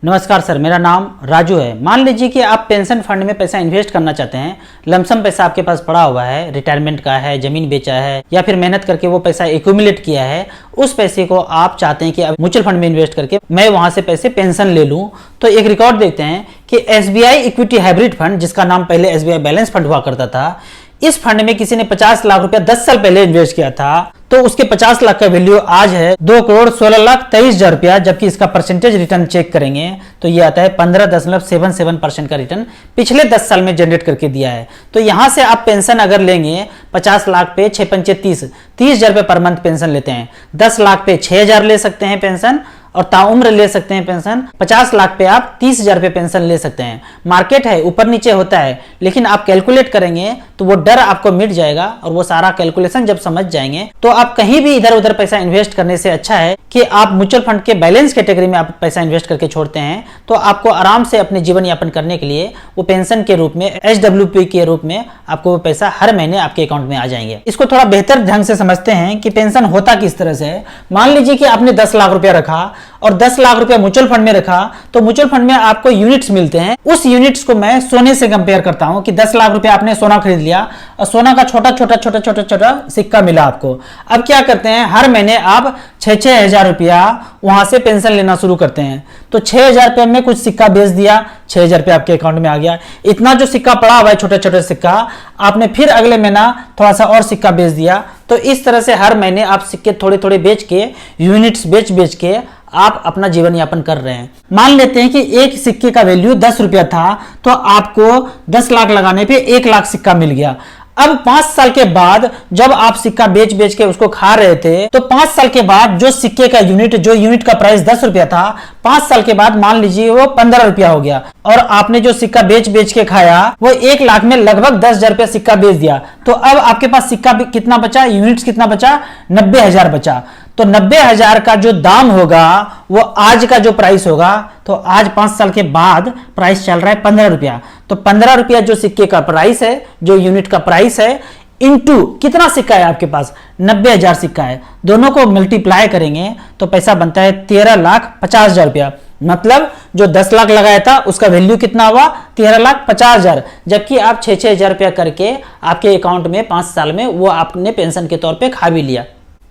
नमस्कार सर, मेरा नाम राजू है। मान लीजिए कि आप पेंशन फंड में पैसा इन्वेस्ट करना चाहते हैं। लमसम पैसा आपके पास पड़ा हुआ है, रिटायरमेंट का है, जमीन बेचा है या फिर मेहनत करके वो पैसा एक्यूमुलेट किया है। उस पैसे को आप चाहते हैं कि अब म्यूचुअल फंड में इन्वेस्ट करके मैं वहां से पैसे पेंशन ले लूं। तो एक रिकॉर्ड देखते हैं कि एसबीआई इक्विटी हाइब्रिड फंड, जिसका नाम पहले एसबीआई बैलेंस फंड हुआ करता था, इस फंड में किसी ने 50 लाख रुपया 10 साल पहले इन्वेस्ट किया था। तो उसके 50 लाख का वैल्यू आज है 2,16,23,000 रुपया, जबकि इसका परसेंटेज रिटर्न चेक करेंगे तो ये आता है 15.77% का रिटर्न पिछले 10 साल में जनरेट करके दिया है। तो यहां से आप पेंशन अगर लेंगे 50 लाख पे 6 पंचे 30,000 रुपये पर मंथ पेंशन लेते हैं। 10 लाख पे 6,000 ले सकते हैं पेंशन और ताउम्र ले सकते हैं पेंशन। 50 लाख पे आप 30,000 रुपये पेंशन ले सकते हैं। मार्केट है, ऊपर नीचे होता है, लेकिन आप कैलकुलेट करेंगे तो वो डर आपको मिट जाएगा और वो सारा कैलकुलेशन जब समझ जाएंगे तो आप कहीं भी इधर उधर पैसा इन्वेस्ट करने से अच्छा है कि आप म्यूचुअल फंड के बैलेंस कैटेगरी में आप पैसा इन्वेस्ट करके छोड़ते हैं। तो आपको आराम से अपने जीवन यापन करने के लिए वो पेंशन के रूप में, एचडब्ल्यूपी के रूप में आपको वो पैसा हर महीने आपके अकाउंट में आ जाएंगे। इसको थोड़ा बेहतर ढंग से समझते हैं कि पेंशन होता किस तरह से है। मान लीजिए कि आपने 10 लाख रुपया रखा और 10 लाख रुपया म्यूचुअल फंड में रखा, तो म्यूचुअल फंड में आपको यूनिट्स मिलते हैं। उस यूनिट्स को मैं सोने से कंपेयर करता हूं कि 10 लाख रुपया आपने सोना खरीद लिया और सोना का छोटा छोटा सिक्का मिला आपको। अब क्या करते हैं, हर महीने आप 6-6 हजार रुपया वहां से पेंशन लेना शुरू करते हैं। तो 6,000 रुपये में कुछ सिक्का बेच दिया, 6,000 रुपये आपके अकाउंट में आ गया। इतना जो सिक्का पड़ा हुआ है छोटे छोटे सिक्का, आपने फिर अगले महीना थोड़ा सा और सिक्का बेच दिया। तो इस तरह से हर महीने आप सिक्के थोड़े थोड़े बेच के, यूनिट्स बेच के आप अपना जीवन यापन कर रहे हैं। मान लेते हैं कि एक सिक्के का वैल्यू 10 रुपया था, तो आपको 10 लाख लगाने पे 1 लाख सिक्का मिल गया। अब 5 साल के बाद जब आप सिक्का बेच के उसको खा रहे थे, तो 5 साल के बाद जो सिक्के का यूनिट का प्राइस 10 रुपया था, 5 साल के बाद मान लीजिए वो 15 रुपया हो गया और आपने जो सिक्का बेच के खाया वो 1 लाख में लगभग 10,000 रुपया सिक्का बेच दिया। तो अब आपके पास सिक्का कितना बचा, यूनिट्स कितना बचा, 90,000 बचा। तो 90,000 का जो दाम होगा वो आज का जो प्राइस होगा, तो आज 5 साल के बाद प्राइस चल रहा है 15 रुपया। तो 15 रुपया जो सिक्के का प्राइस है, जो यूनिट का प्राइस है, इनटू कितना सिक्का है आपके पास, 90,000 सिक्का है, दोनों को मल्टीप्लाई करेंगे तो पैसा बनता है 13,50,000 रुपया। मतलब जो 10 लाख लगाया था उसका वैल्यू कितना हुआ, 13,50,000। जबकि आप 6-6 हजार रुपया करके आपके अकाउंट में 5 साल में वो आपने पेंशन के तौर पे खा भी लिया।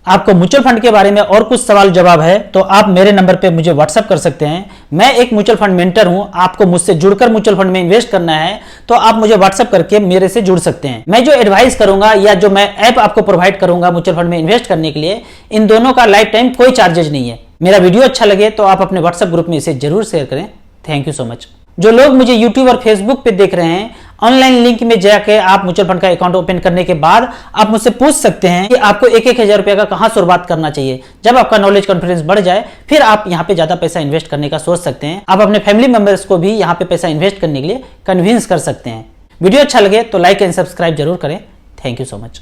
आपको म्यूचुअल फंड के बारे में और कुछ सवाल जवाब है तो आप मेरे नंबर पे मुझे व्हाट्सएप कर सकते हैं। मैं एक म्यूचुअल फंड मेंटर हूं। आपको मुझसे जुड़कर म्यूचुअल फंड में इन्वेस्ट करना है तो आप मुझे व्हाट्सएप करके मेरे से जुड़ सकते हैं। मैं जो एडवाइस करूंगा या जो मैं ऐप आपको प्रोवाइड करूंगा म्यूचुअल फंड में इन्वेस्ट करने के लिए, इन दोनों का लाइफ टाइम कोई चार्जेज नहीं है। मेरा वीडियो अच्छा लगे तो आप अपने व्हाट्सएप ग्रुप में इसे जरूर शेयर करें। Thank you so much. जो लोग मुझे यूट्यूब और फेसबुक पे देख रहे हैं, ऑनलाइन लिंक में जाके आप म्यूचुअल फंड का अकाउंट ओपन करने के बाद आप मुझसे पूछ सकते हैं कि आपको 1-1 हजार रुपया का कहां शुरुआत करना चाहिए। जब आपका नॉलेज कॉन्फिडेंस बढ़ जाए फिर आप यहां पे ज्यादा पैसा इन्वेस्ट करने का सोच सकते हैं। आप अपने फैमिली मेंबर्स को भी यहां पे पैसा इन्वेस्ट करने के लिए कन्विंस कर सकते हैं। वीडियो अच्छा लगे तो लाइक एंड सब्सक्राइब जरूर करें। Thank you so much.